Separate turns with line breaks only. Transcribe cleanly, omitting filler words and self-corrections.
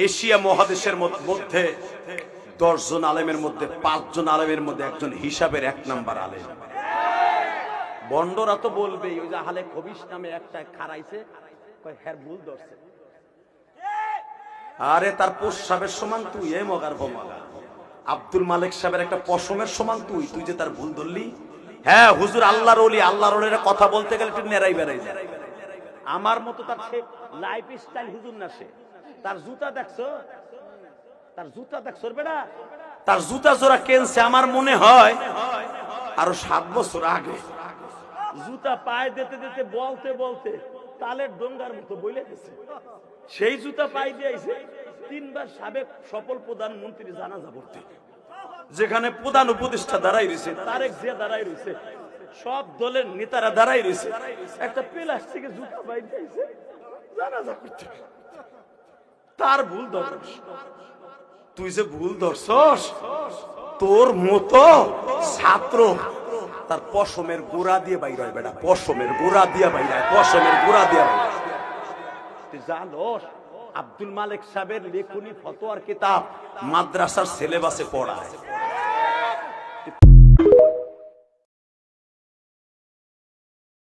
Asia মহাদেশের মধ্যে 10 জন আলেমের মধ্যে 5 জন আলেমের মধ্যে একজন হিসাবের 1 নাম্বার আলেম। বন্ডরা তো বলবে ওই যে হালে খবিশ নামে একটা খারাইছে কয় হের ভুল ধরছে। আরে তার প্রস্রাবের সমান তুই, এ মগার ভমগা। আব্দুল মালিক সাহেবের একটা পশমের সমান তুই, তুই যে তার ভুল ধরলি। হ্যাঁ হুজুর আল্লাহর ওলি, আল্লাহর ওলির কথা বলতে গেলে একটু নেড়াই বেড়াই যায়। আমার মতো তার লাইফ স্টাইল হুজুর না সে। তার জুতা দেখছো, তার জুতা দেখছো বেটা, তার জুতা জোড়া কেনছে আমার মনে হয় আরো 7 বছর আগে। জুতা পায়ে দিতে দিতে বলতে বলতে তালের ডোঙ্গার মতো বইলে গেছে। সেই জুতা পায়ে দিয়েছে 3 বার সাবেক সফল প্রধানমন্ত্রী জানাজা পড়তে, যেখানে প্রধান উপদেষ্টা দাঁড়াই রয়েছে, তারেক জিয়া দাঁড়াই রয়েছে, সব দলের নেতারা দাঁড়াই রয়েছে, একটা প্লাস্টিকের জুতা পায়ে দিয়েছে জানাজা করতে। তার ভুল ধরস, তুই যে ভুল ধরছস, তোর মতো ছাত্র তার পশমের গোড়া দিয়ে বাইর হয় বেটা, পশমের গোড়া দিয়ে বাইর হয়, পশমের গোড়া দিয়ে বাইর হয়। তুই জানোস আব্দুল মালিক সাহেবের লেখনী ফতোয়ার কিতাব মাদ্রাসার সিলেবাসে পড়ায়।